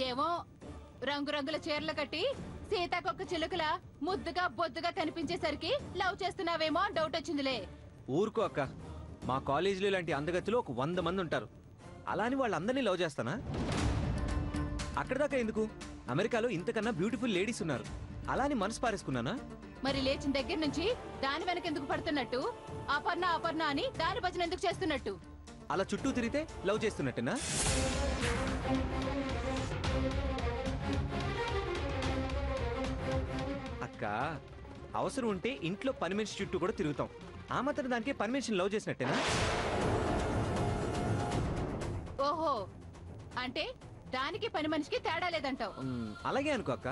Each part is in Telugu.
ఏమో రంగురంగుల చీరలు కట్టి సీతాకొక్క చిలుకల ముద్దుగా బొద్దుగా కనిపించేసరికి లవ్ చేస్తున్నావేమో డౌట్ వచ్చిందిలే. ఊరుకో అక్క, మా కాలేజీలో ఇలాంటి అందగత్తులు ఒక 100 మంది ఉంటారు. అలా అని వాళ్ళందరినీ లవ్ చేస్తానా? అక్కడ దాకా ఎందుకు, అమెరికాలో ఇంతకన్నా బ్యూటిఫుల్ లేడీస్ ఉన్నారు. అలా అని మనసు పారేసుకున్నానా? మరి లేచిన దగ్గర నుంచి దాని వెనకెందుకు పడుతున్నట్టు? అపర్ణ అపర్ణ అని దాని భజన ఎందుకు చేస్తున్నట్టు? అలా చుట్టూ తిరిగితే లవ్ చేస్తున్నట్టేనా? అక్క, అవసరం ఉంటే ఇంట్లో పని మనిషి చుట్టూ కూడా తిరుగుతాం. ఆ మాత్రం దానికి పని మనిషిని లవ్ చేసినట్టేనా? ఓహో, అంటే దానికి పని మనిషికి తేడా లేదంటావు? అలాగే అనుకో అక్క.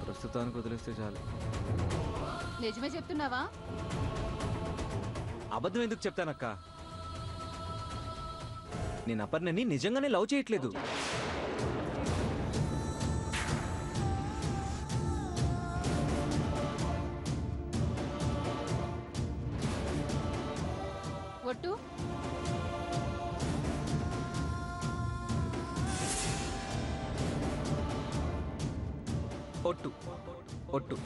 ప్రస్తుతానికి వదిలేస్తే చాలు. నిజమే చెప్తున్నావా? అబద్ధం ఎందుకు చెప్తానక్క? నేను అపర్ణని నిజంగానే లవ్ చేయట్లేదు. ఒట్టు. ఒట్టు ఒట్టు.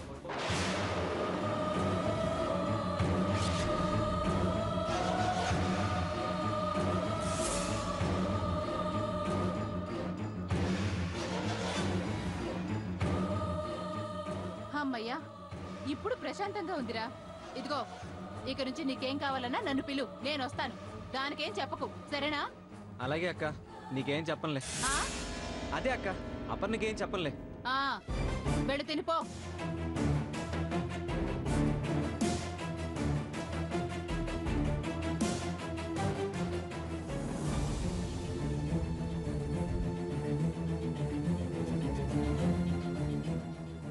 అమ్మయ్యా, ఇప్పుడు ప్రశాంతంగా ఉందిరా. ఇదిగో, ఇక నుంచి నీకేం కావాలన్నా నన్ను పిలు, నేను వస్తాను. దానికేం చెప్పకు, సరేనా? అలాగే అక్క, నీకేం చెప్పనులే. అదే అక్క, అపర్ణకేం చెప్పనులే. వెళ్ళు తినిపో.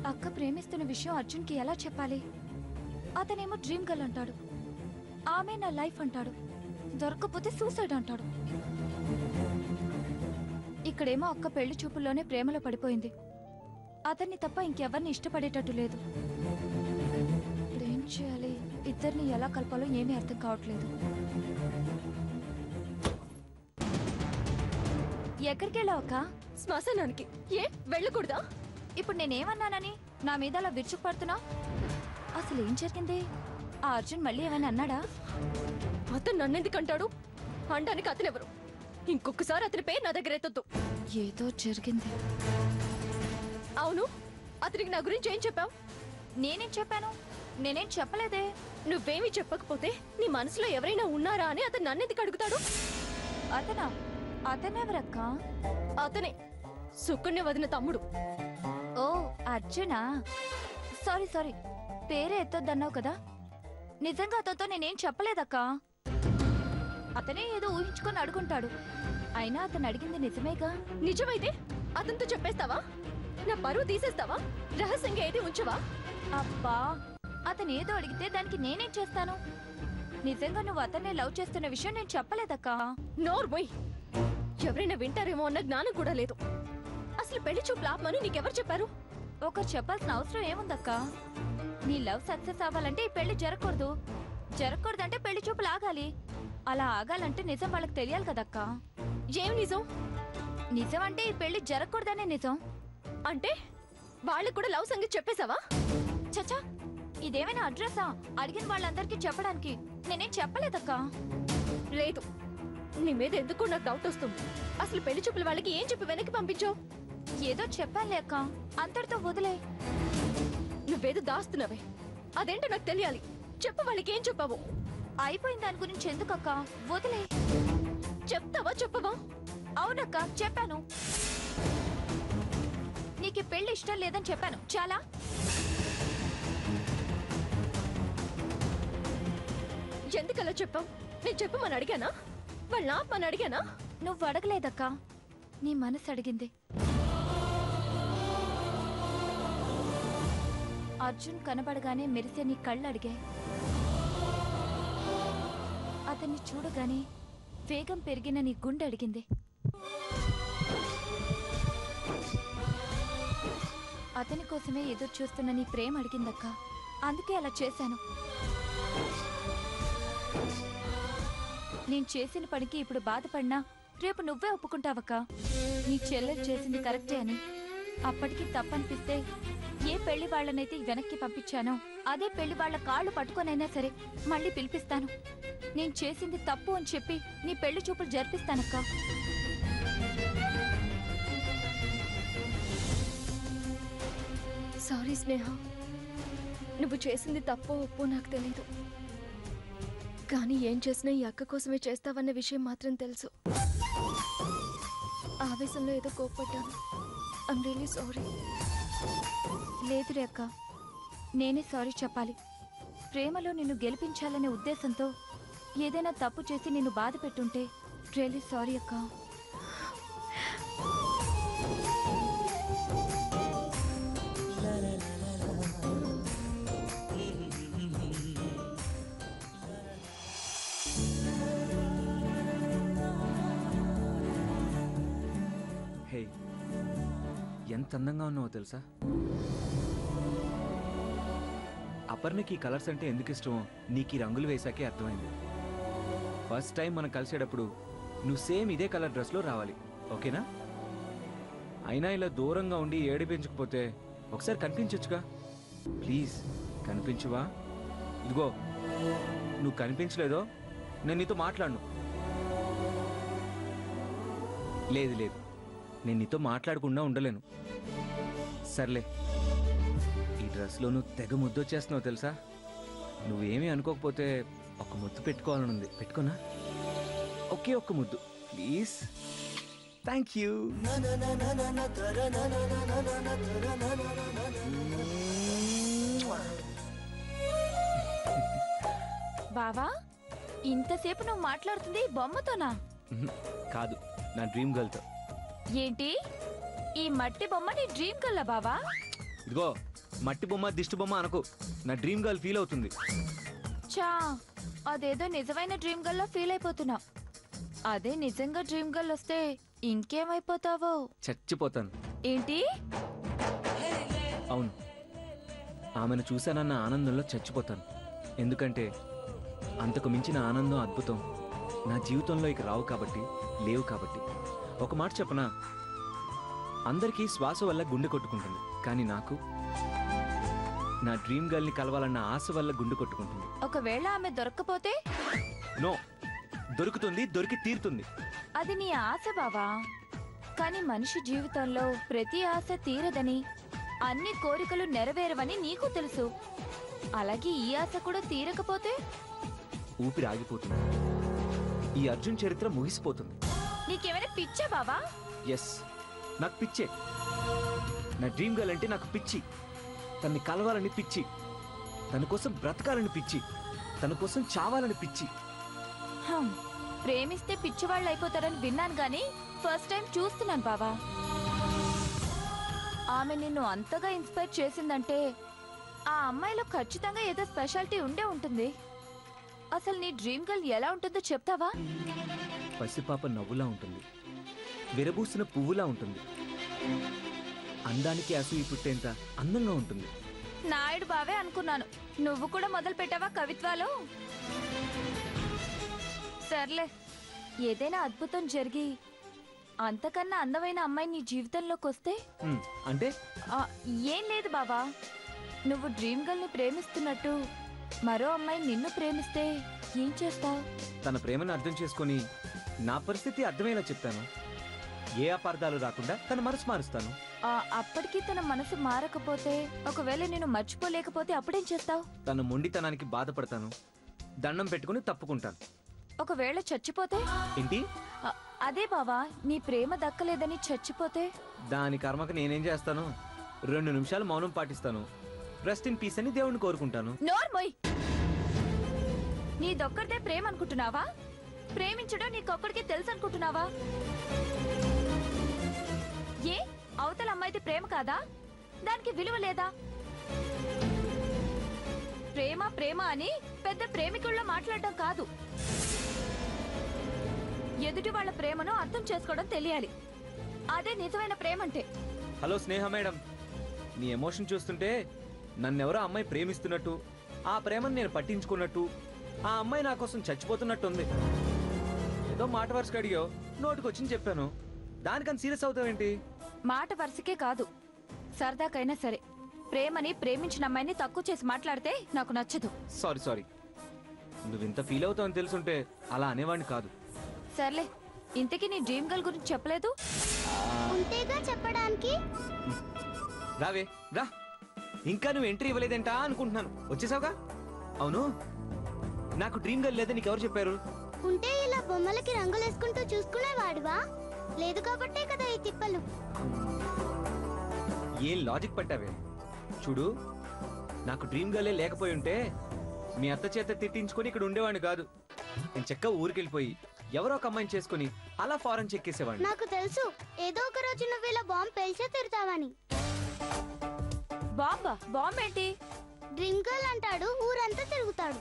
అక్క ప్రేమిస్తున్న విషయం అర్జున్కి ఎలా చెప్పాలి? అతనేమో డ్రీమ్ గర్ల్ అంటాడు, ఆమె నా లైఫ్ అంటాడు, దొరకకపోతే సూసైడ్ అంటాడు. ఇక్కడేమో అక్క పెళ్లి చూపుల్లోనే ప్రేమలో పడిపోయింది. అతన్ని తప్ప ఇంకెవరిని ఇష్టపడేటట్టు లేదు. ఇప్పుడేం చేయాలి? ఇద్దరిని ఎలా కలపాలో ఏమీ అర్థం కావట్లేదు. ఎక్కడికి వెళ్ళావు అక్క? శ్మశానానికి. ఏ వెళ్ళకూడదా? ఇప్పుడు నేనేమన్నానని నా మీద అలా విరుచుకుపడుతున్నా? అసలు ఏం జరిగింది? ఆ అర్జున్ మళ్ళీ ఏమైనా అన్నాడా? అతను నన్నెందుకంటాడు? అనడానికి అతనెవరు? ఇంకొకసారి అతని పేరు నా దగ్గర ఎత్తొద్దు. ఏదో జరిగింది. అవును, అతనికి నా గురించి ఏం చెప్పావు? నేనేం చెప్పాను? నేనేం చెప్పలేదే. నువ్వేమీ చెప్పకపోతే నీ మనసులో ఎవరైనా ఉన్నారా అని అతను నన్నెందుకు అడుగుతాడు? అతనా? అతనెవరక్క? అతనే సుకన్య వదిన తమ్ముడు. ఓ అర్జునా. సారీ సారీ, పేరే ఎత్తొద్దన్నావు కదా. నిజంగా అతనితో నేనేం చెప్పలేదక్కా. అతనే ఏదో ఊహించుకొని అడుగుంటాడు. అయినా అతను అడిగింది నిజమేగా. నిజమైతే అతనితో చెప్పేస్తావా? నా పరువు తీసేస్తావా? రహస్యంగా ఏది ఉంచవా? అబ్బా, అతను ఏదో అడిగితే దానికి నేనేం చేస్తాను? నిజంగా నువ్వు అతన్నే లవ్ చేస్తున్న విషయం నేను చెప్పలేదక్కా. నోర్మోయ్, ఎవరైనా వింటారేమో అన్న జ్ఞానం కూడా లేదు. అసలు పెళ్లి చూపులు ఆపమని నీకెవరు చెప్పారు? ఒకరు చెప్పాల్సిన అవసరం ఏముందక్కా? నీ లవ్ సక్సెస్ అవ్వాలంటే ఈ పెళ్లి జరగకూడదు. జరగకూడదంటే పెళ్లి చూపులు ఆగాలి. అలా ఆగాలంటే నిజం వాళ్ళకి తెలియాలి కదక్కా. ఏం నిజం? నిజం అంటే ఈ పెళ్లి జరగకూడదనే నిజం. అంటే వాళ్ళకి కూడా లవ్ సంగతి చెప్పేశావా? చచ్చా, ఇదేమైనా అడ్రస్సా అడిగిన వాళ్ళందరికీ చెప్పడానికి? నేనేం చెప్పలేదక్కా. లేదు, నీ మీద ఎందుకు నాకు డౌట్ వస్తుంది. అసలు పెళ్లి చూపుల వాళ్ళకి ఏం చెప్పి వెనక్కి పంపించావు? ఏదో చెప్పానులే అక్క, అంతటితో వదిలే. నువ్వేదో దాస్తున్నావే, అదేంటో నాకు తెలియాలి. చెప్పు, వాళ్ళకి ఏం చెప్పావు? అయిపోయిన దాని గురించి ఎందుకక్క, వదిలే. చెప్తావా చెప్పవా? అవునక్క, చెప్పాను. నీకు పెళ్లి ఇష్టం లేదని చెప్పాను. చాలా. ఎందుకలా చెప్పావు? నేను చెప్పమని అడిగానా? వాళ్ళ ఆపమని అడిగానా? నువ్వు అడగలేదక్క, నీ మనసు అడిగింది. అర్జున్ కనబడగానే మెరిసే నీ కళ్ళు అడిగాయి. అతన్ని చూడగానే వేగం పెరిగిన నీ గుండె అడిగింది. అతని కోసమే ఎదురు చూస్తున్న నీ ప్రేమ అడిగిందక్క. అందుకే అలా చేశాను. నేను చేసిన పనికి ఇప్పుడు బాధపడినా రేపు నువ్వే ఒప్పుకుంటావక్క. నీ చెల్లెలు చేసింది కరెక్టే అని. అప్పటికి తప్పనిపిస్తే ఏ పెళ్లి వాళ్ళనైతే వెనక్కి పంపించానో అదే పెళ్లి వాళ్ళ కాళ్ళు పట్టుకొనైనా సరే మళ్ళీ పిలిపిస్తాను. నేను చేసింది తప్పు అని చెప్పి నీ పెళ్లి చూపులు జరిపిస్తానక్క. సారీ స్నేహ, నువ్వు చేసింది తప్పో ఒప్పో నాకు తెలీదు, కానీ ఏం చేసినా ఈ అక్క కోసమే చేస్తావన్న విషయం మాత్రం తెలుసు. ఆవేశంలో ఏదో కోప్పడ్డాను. I'm really sorry. లేదు రేక్క, నేనే సారీ చెప్పాలి. ప్రేమలో నిన్ను గెలిపించాలనే ఉద్దేశంతో ఏదైనా తప్పు చేసి నిన్ను బాధ పెట్టుంటే రియలీ సారీ అక్క. హే, ఎంత అందంగా ఉన్నావో తెలుసా? అపర్ణకి ఈ కలర్స్ అంటే ఎందుకు ఇష్టమో నీకు ఈ రంగులు వేసాకే అర్థమైంది. ఫస్ట్ టైం మనం కలిసేటప్పుడు నువ్వు సేమ్ ఇదే కలర్ డ్రెస్లో రావాలి, ఓకేనా? అయినా ఇలా దూరంగా ఉండి ఏడిపించకపోతే ఒకసారి కనిపించొచ్చుగా. ప్లీజ్ కనిపించువా? ఇదిగో, నువ్వు కనిపించలేదో నేను నీతో మాట్లాడను. లేదు లేదు, నేను నీతో మాట్లాడకుండా ఉండలేను. సర్లే, ఈ డ్రెస్లో నువ్వు తెగ ముద్దొచ్చేస్తున్నావు తెలుసా? నువ్వేమీ అనుకోకపోతే ఒక ముద్దు పెట్టుకోవాలని ఉంది. పెట్టుకోనా? ఒకే ఒక్క ముద్దు ప్లీజ్. Thank you. బావా, ఇంతసేపు నువ్వు మాట్లాడుతుంది బొమ్మతోనా? కాదు, నా డ్రీమ్ గర్ల్తో. ఏంటి, ఈ మట్టి బొమ్మ నీ డ్రీమ్ గర్లా బావా? ఇదిగో, మట్టి బొమ్మ దిష్టి బొమ్మ అనకు, నా డ్రీమ్ గర్ల్ ఫీల్ అవుతుంది. చా, అదేదో నిజమైన డ్రీమ్ గర్ల్ లా ఫీల్ అయిపోతున్నా. అదే నిజంగా డ్రీమ్ గర్ల్ వస్తే ఇంకేమైపోతావో? చచ్చిపోతాను. ఏంటి? అవును, ఆమెను చూశానన్న ఆనందంలో చచ్చిపోతాను. ఎందుకంటే అంతకు మించిన ఆనందం, అద్భుతం నా జీవితంలో ఇక రావు కాబట్టి, లేవు కాబట్టి. ఒక మాట చెప్పనా? అందరికీ శ్వాస వల్ల గుండె కొట్టుకుంటుంది, కానీ నాకు నా డ్రీమ్ గర్ల్ని కలవాలన్న ఆశ వల్ల గుండె కొట్టుకుంటుంది. ఒకవేళ ఆమె దొరక్కపోతే? నో, దొరుకుతుంది, దొరికి తీరుతుంది. అది నీ ఆశ బావా. కానీ మనిషి జీవితంలో ప్రతి ఆశ తీరదని, అన్ని కోరికలు నెరవేరవని నీకు తెలుసు. అలాగే ఈ ఆశ కూడా తీరకపోతే ఊపిరి ఆగిపోతుంది, ఈ అర్జున్ చరిత్ర ముగిసిపోతుంది. నీకేమైనా పిచ్చా బావా? ఎస్, నాకు పిచ్చే. నా డ్రీమ్ గర్ల్ అంటే నాకు పిచ్చి. తన్ని కలవాలని పిచ్చి, తన కోసం బ్రతకాలని పిచ్చి, తన కోసం చావాలని పిచ్చి. హం, ప్రేమిస్తే పిచ్చివాళ్ళు అయిపోతారని విన్నాను గాని ఫస్ట్ టైం చూస్తున్నాను బావా. ఆమె నిన్ను అంతగా ఇన్స్పైర్ చేసిందంటే ఆ అమ్మాయిలో ఖచ్చితంగా ఏదో స్పెషాలిటీ ఉండే ఉంటుంది. అసలు నీ డ్రీమ్ గర్ల్ ఎలా ఉంటుందో చెప్తావా? పసిపాప నవ్వులా ఉంటుంది, విరబూసిన పువ్వులా ఉంటుంది, అందానికి అసూయి పుట్టేంత అందంగా ఉంటుంది. నాయుడు బావే అనుకున్నాను, నువ్వు కూడా మొదలు పెట్టావా కవిత్వాలు? సర్లే, ఏదైనా అద్భుతం జరిగి అంతకన్నా అందమైన అమ్మాయి నీ జీవితంలోకి వస్తే? అంటే ఏం లేదు బావా, నువ్వు డ్రీమ్ గర్ల్ ని ప్రేమిస్తున్నట్టు మరో అమ్మాయి నిన్ను ప్రేమిస్తే ఏం చేస్తావు? తన ప్రేమను అర్థం చేసుకొని నా పరిస్థితి అర్థమయ్యేలా చెప్తాను. ఏ అపార్థాలు రాకుండా తన మనసు మారుస్తాను. అప్పటికి తన మనసు మారకపోతే, ఒకవేళ నేను మర్చిపోలేకపోతే అప్పుడేం చేస్తావు? తన మొండితనానికి బాధపడతాను, దండం పెట్టుకుని తప్పుకుంటాను. ఒకవేళ చచ్చిపోతే? ఏంటి? అదే బావా, నీ ప్రేమ దక్కలేదని చచ్చిపోతే? దాని కర్మకు నేనేం చేస్తాను? 2 నిమిషాలు మౌనం పాటిస్తాను, రెస్ట్ ఇన్ పీస్ అని దేవుణ్ణి కోరుకుంటాను. నోర్మోయ్, నీదొక్కడితే ప్రేమ అనుకుంటున్నావా? ప్రేమించడం నీకొక్కడికే తెలుసు అనుకుంటున్నావా? ఏ అవతల అమ్మాయిది ప్రేమ కాదా? దానికి విలువ లేదా? ప్రేమ ప్రేమ అని పెద్ద ప్రేమికుల్లో మాట్లాడటం కాదు, ఎదుటి వాళ్ళ ప్రేమను అర్థం చేసుకోవడం తెలియాలి. అదే నిజమైన ప్రేమ అంటే. హలో స్నేహ మేడం, నీ ఎమోషన్ చూస్తుంటే నన్నెవరో అమ్మాయి ప్రేమిస్తున్నట్టు, ఆ ప్రేమను నేను పట్టించుకున్నట్టు, ఆ అమ్మాయి నా కోసం చచ్చిపోతున్నట్టుంది. ఏదో మాట వరుసకు అడిగావు, నోటికొచ్చింది చెప్పాను. దానికని సీరియస్ అవుతావేంటి? మాట వరుసకే కాదు, సరదాకైనా సరే ప్రేమని ప్రేమించిన అమ్మాయిని తక్కువ చేసి మాట్లాడితే నాకు నచ్చదు. సారీ, నువ్వు ఇంత ఫీల్ అవుతావని తెలుసుంటే అలా అనేవాడిని కాదు. సర్లే, ఇంతకీ నీ డ్రీమ్ గర్ల్ గురించి చెప్పలేదు. ఉంటేగా చెప్పడానికి. రావే రా, ఇంకా నువ్వు ఎంట్రీ ఇవ్వలేదంటా అనుకుంటున్నాను. వచ్చేసావుగా. అవును, నాకు డ్రీమ్ గర్ల్ లేదని నీకెవరు చెప్పారు? ఉంటే ఇలా బొమ్మలకి రంగులేసుకుంటూ చూసుకునేవాడివా? లేదు కాబట్టే కదా ఈ తిప్పలు. ఏం లాజిక్ పట్టావే? చూడు, నాకు డ్రీమ్ గర్లే లేకపోయి ఉంటే మీ అత్త చేత తిట్టించుకొని ఇక్కడ ఉండేవాడిని కాదు. నేను చెక్క ఊరికెళ్ళిపోయి ఎవరో ఒక అమ్మాయిని చేసుకుని అలా ఫారెన్ చెక్కేసేవాడిని. నాకు తెలుసు, ఏదో ఒక రోజు నువ్వు ఇలా బాంబు పేల్చే తిడతావని. బాంబ్ ఏంటి? డ్రీమ్ గర్ల్ అంటాడు, ఊరంతా తిరుగుతాడు.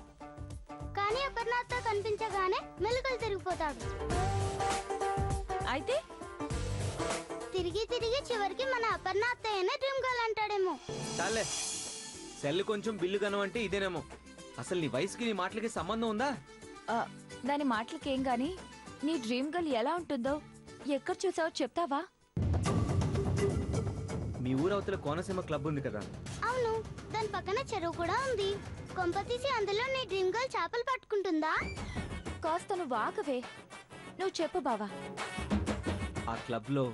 కానీ అపర్ణతో కనిపించగానే మెలుకలు తిరిగిపోతాడు. అయితే తిరిగి తిరిగి చివరికి మన అపర్ణ అత్తయ్యనే డ్రీమ్ గర్ల్ అంటాడేమో. చాలే, సెల్ కొంచెం బిల్లు గనం అంటే ఇదేనేమో. అసలు నీ వయసుకి నీ మాటలకి సంబంధం ఉందా? దాని మాటలకేం గాని నీ డ్రీమ్ గర్ల్ ఎలా ఉంటుందో ఎక్కడ చూసావో చెప్తావా? మీ ఊరవతల కోనసీమ క్లబ్ ఉంది కదా. అవును, దాని పక్కన చెరువు కూడా ఉంది. కొంప తీసి అందులో నీ డ్రీమ్ గర్ల్ చేపలు పట్టుకుంటుందా? కాస్త నువ్వు ఆగవే. నువ్వు చెప్పు బావా. ఆ క్లబ్ లో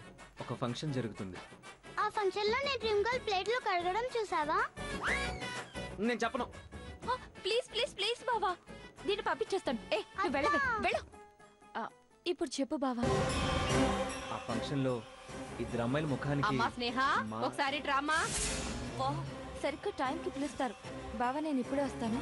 ఒక ఫంక్షన్ జరుగుతుంది. ఆ ఫంక్షన్ లో నీ డ్రీమ్ గర్ల్ ప్లేట్లు కడగడం చూసావా? నేను చెప్పను. ప్లీజ్ ప్లీజ్ ప్లీజ్ బావా, దీన్ని పంపించేస్తాను. నువ్వు వెళ్ళవే, వెళ్ళు. ఇప్పుడు చెప్పు బావా. ఆ ఫంక్షన్ లో ఇద్దరు అమ్మాయిల ముఖానికి అమ్మా స్నేహ, ఒకసారి డ్రామా. సరిగ్గా టైంకి పిలుస్తారు. బావా, నేను ఇప్పుడే వస్తాను.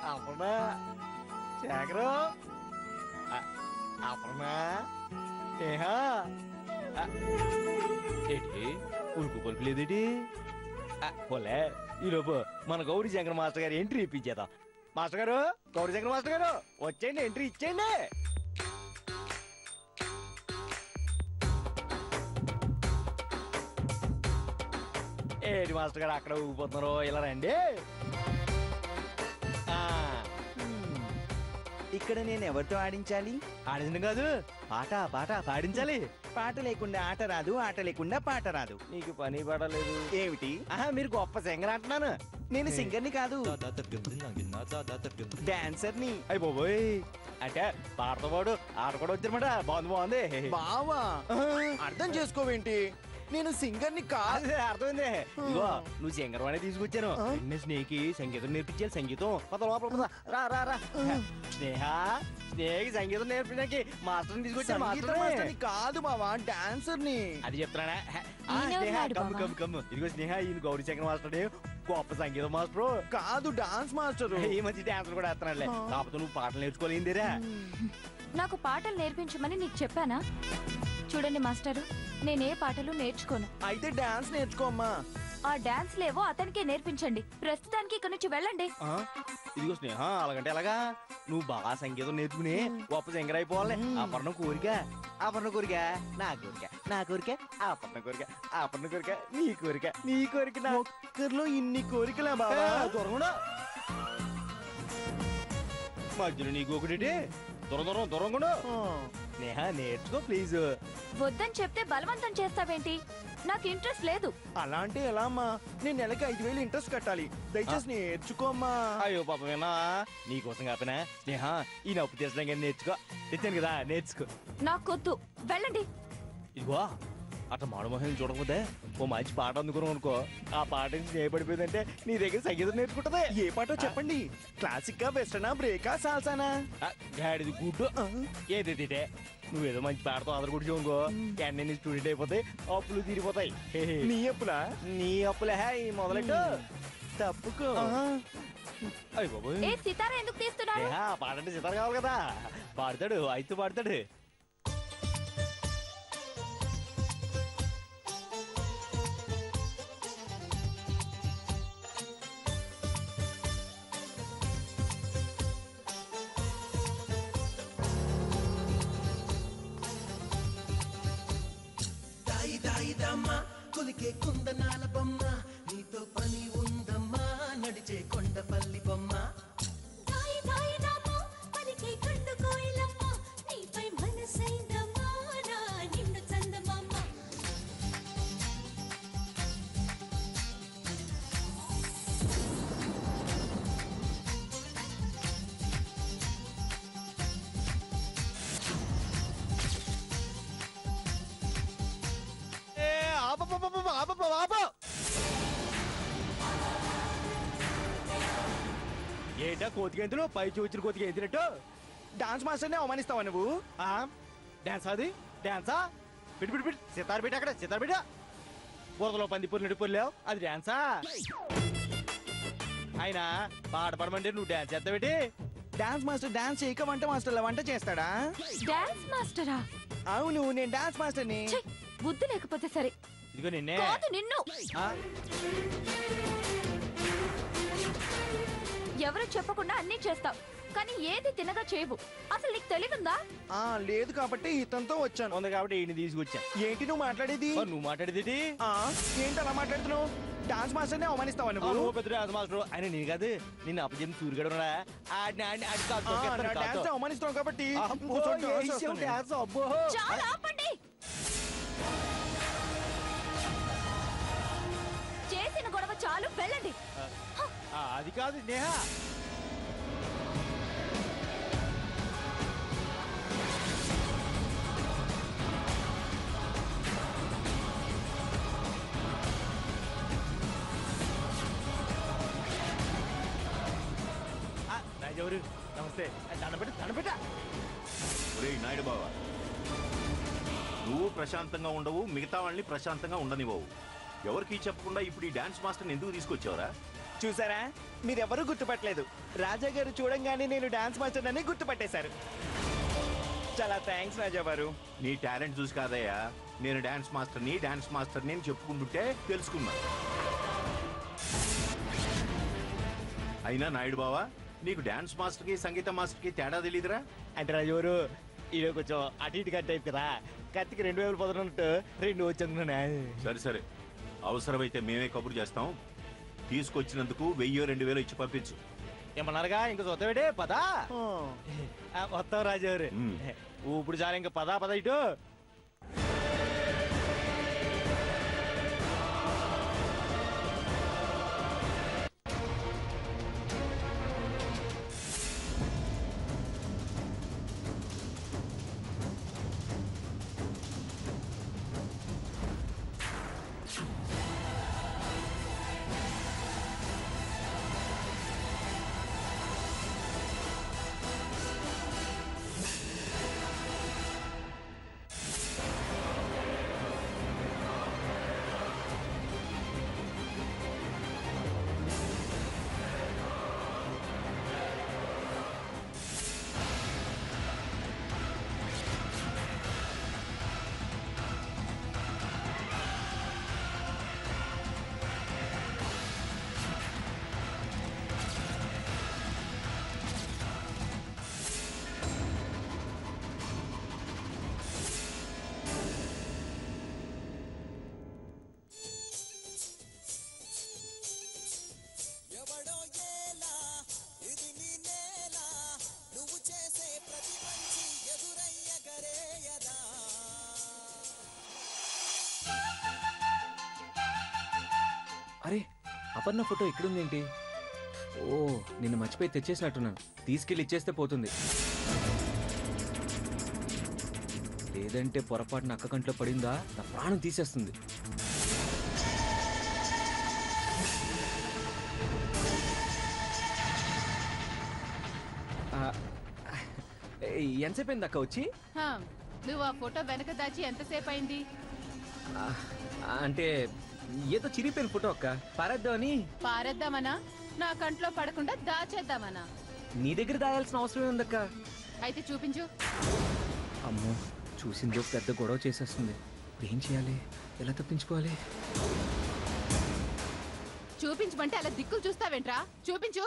అపర్ణ, శేఖరు, అపర్ణ, ఏంటి ఉరుకు పలుకు లేదేటి? పోలే, ఈలోపు మన గౌరీ శంకర్ మాస్టర్ గారు ఎంట్రీ ఇప్పించేద్దాం. మాస్టర్ గారు, గౌరీ శంకర్ మాస్టర్ గారు వచ్చేయండి, ఎంట్రీ ఇచ్చేయండి. ఏంటి మాస్టర్ గారు అక్కడ ఊగిపోతున్నారు? ఇలా రండి. ఇక్కడ నేను ఎవరితో ఆడించాలి? ఆడించడం కాదు, పాట పాట పాడించాలి. పాట లేకుండా ఆట రాదు, ఆట లేకుండా పాట రాదు. నీకు పని పడలేదు ఏమిటి? మీరు గొప్ప సింగర్ అంటున్నాను. నేను సింగర్ని కాదు, డాన్సర్ని. అయ్యి బాబోయ్, అంటే పాటతో పాటు ఆట కూడా వచ్చారన్నమాట. బాగుంది. బావా, అర్థం చేసుకోవేంటి? నేను సింగర్ని కాదు. అర్థమైంది. ఇగో నువ్వు సింగర్ అనే తీసుకొచ్చాను. స్నేహకి సంగీతం నేర్పించాలి. సంగీతం పద లోపల పద. రా రా రా. స్నేహకి సంగీతం నేర్పించడానికి మాస్టర్ని తీసుకొచ్చాను. మాస్టర్ని కాదు బావా, డాన్సర్ని. అది చెప్తానా? కమ్ము. ఇదిగో స్నేహ, ఈయన గౌరీ శంకర్ మాస్టర్ గొప్ప సంగీతం మాస్టర్ కాదు, డాన్స్ మాస్టర్. ఈ మంచి డాన్సర్ కూడా వేస్తున్నాడులే. కాకపోతే నువ్వు పాటలు నేర్చుకోలేందిరా. నాకు పాటలు నేర్పించమని నీకు చెప్పానా? చూడండి మాస్టరు, నేనే పాటలు నేర్చుకోను. అయితే డాన్స్ నేర్చుకోమ్మా. ఆ డాన్స్ లేవో అతనికే నేర్పించండి. ప్రస్తుతానికి ఇక్కడ నుంచి వెళ్ళండి. ఇదిగో స్నేహ, అలాగంటే ఎలాగా? నువ్వు బాగా సంగీతం నేర్చుకుని గొప్ప సింగర్ అయిపోవాలి. అపర్ణ కోరిక, నా కోరిక, అపర్ణ కోరిక, నీ కోరిక, నా ఒక్కరిలో ఇన్ని కోరికలా బావా? దొరకడా మధ్యలో నీకు ఒకటి దూరం కూడా. స్నేహ, నేర్చుకో ప్లీజ్. వద్దని చెప్తే బలవంతం చేస్తావేంటి? నాకు ఇంట్రెస్ట్ లేదు. అలా అంటే ఎలా అమ్మా? నేను నెలకి 5,000 ఇంట్రెస్ట్ కట్టాలి. దయచేసి నేర్చుకోమ్మా. అయ్యో పాపమేనా, నీకోసం కాపనా స్నేహ, ఈ నప్పు తీసడం కానీ నేర్చుకో. తెచ్చాను కదా, నేర్చుకో. నాకొద్దు, వెళ్ళండి. ఇదిగో అట్లా మాడుమోహన్ చూడకపోతే ఓ మంచి పాట అందుకున్నాం అనుకో, ఆ పాట నుంచి నేపడిపోయిందంటే నీ దగ్గర సంగీతం నేర్చుకుంటది. ఏ పాటో చెప్పండి. క్లాసిక్ గా, వెస్టర్నా, బ్రేకా, సాల్సానా? గాడిది గుడ్డు ఏదైతే నువ్వేదో మంచి పాటతో ఆధార గుడి చూసుకో, నీ స్టూడెంట్ అయిపోతాయి, అప్పులు తీరిపోతాయి. నీ అప్పులా? నీ అప్పులే ఈ మొదలెట్టు తప్పుకో. అయ్య బాబోయ్, ఏ సితారా ఎందుకు తీస్తున్నాడు? పాట అంటే సితారు కావాలి కదా. పాడతాడు, అయితే పాడతాడు. పలికే కుందనాల బొమ్మ నీతో పని ఉందమ్మా నడిచే కొండపల్లి బొమ్మ ఏంటా కోతికేందులు పై చూచిన కోతికి ఎదినట్టు డాన్స్ మాస్టర్ని అవమానిస్తావా నువ్వు? డాన్స్ అది డాన్సా పిటి పిటి పిటి సితార్ బిడ్డ అక్కడ సితార్ బిడ్డ బురదలో పందిపూరి నడిపోలేవు అది డాన్సా అయినా పాట పడమంటే నువ్వు డాన్స్ చేస్తావేటి డాన్స్ మాస్టర్ డాన్స్ చేయక వంట మాస్టర్ల వంట చేస్తాడా? డాన్స్ మాస్టరా? అవును, నేను డాన్స్ మాస్టర్ని. ఛీ, బుద్ధి లేకపోతే సరే. ఇదిగో నిన్నే కాదు నిన్ను. ఆ? ఎవరు చెప్పకుండా అన్నీ చేస్తావు, కానీ ఏది తినగా చేయవు. అసలు నీకు తెలివిందా? లేదు కాబట్టి ఇతనితో వచ్చాను. ఉంది కాబట్టి ఈయన తీసుకొచ్చా. ఏంటి నువ్వు మాట్లాడేది? నువ్వు మాట్లాడేది ఏంటి అలా మాట్లాడుతున్నావు? డాన్స్ మాస్టర్ని అవమానిస్తావా నువ్వు? పెద్ద డాన్స్ మాస్టర్ ఆయన నీ కాదు నిన్ను అప్పచెప్పి సూర్యుడు డాన్స్ అవమానిస్తున్నావు కాబట్టి చాలా ఆపండి. చేసిన గొడవ చాలు, వెళ్ళండి. అది కాదు నేహా రాజెవరు నమస్తే దండపెట్ట నాయుడు బావా, నువ్వు ప్రశాంతంగా ఉండవు, మిగతా వాళ్ళని ప్రశాంతంగా ఉండనివ్వవు. ఎవరికి చెప్పకుండా ఇప్పుడు ఈ డాన్స్ మాస్టర్ని ఎందుకు తీసుకొచ్చావరా? చూసారా, మీరెవరూ గుర్తుపట్టలేదు. రాజా గారు చూడంగానే నేను డాన్స్ మాస్టర్ అని గుర్తుపట్టేశారు. చాలా థ్యాంక్స్ రాజా గారు. నీ టాలెంట్ చూసి కాదయ్యా, నేను డాన్స్ మాస్టర్ని అని చెప్పుకుంటుంటే తెలుసుకున్నా. అయినా నాయుడు బావా, నీకు డాన్స్ మాస్టర్కి సంగీత మాస్టర్కి తేడా తెలీదురా? అంటే రాజెవరు ఈయన కొంచెం అటు ఇటు కట్ టైప్ కదా, కత్తికి 2000 పొదనట్టు 2 వచ్చాను. సరే అవసరమైతే మేమే కబురు చేస్తాం. తీసుకొచ్చినందుకు 1000-2000 ఇచ్చి పంపించు. ఏమన్నారుగా ఇంకా చూద్దామేటే పదా వస్తాం రాజెవరు. ఇప్పుడు చాలా ఇంకా పదా ఇటు. అరే, అపర్ణ ఫోటో ఇక్కడుందేంటి? ఓ, నిన్ను మర్చిపోయి తెచ్చేసినట్టున్నాను. తీసుకెళ్ళి ఇచ్చేస్తే పోతుంది. లేదంటే పొరపాటున అక్క కంట్లో పడిందా నా ప్రాణం తీసేస్తుంది. ఎంతసేపు అయింది అక్క వచ్చి? నువ్వు ఆ ఫోటో వెనక దాచి ఎంతసేపు అయింది? అంటే ఏదో చిరిగిపోయిన ఫోటో అక్క, పారేద్దామని. పారేద్దామనా? నా కంట్లో పడకుండా దాచేద్దామనా? నీ దగ్గర దాయాల్సిన అవసరమే ఉందక్క. అయితే చూపించు. అమ్మో, చూసిందో పెద్ద గొడవ చేసేస్తుంది. ఏం చేయాలి? ఎలా తప్పించుకోవాలి? చూపించమంటే అలా దిక్కులు చూస్తావేంట్రా? చూపించు.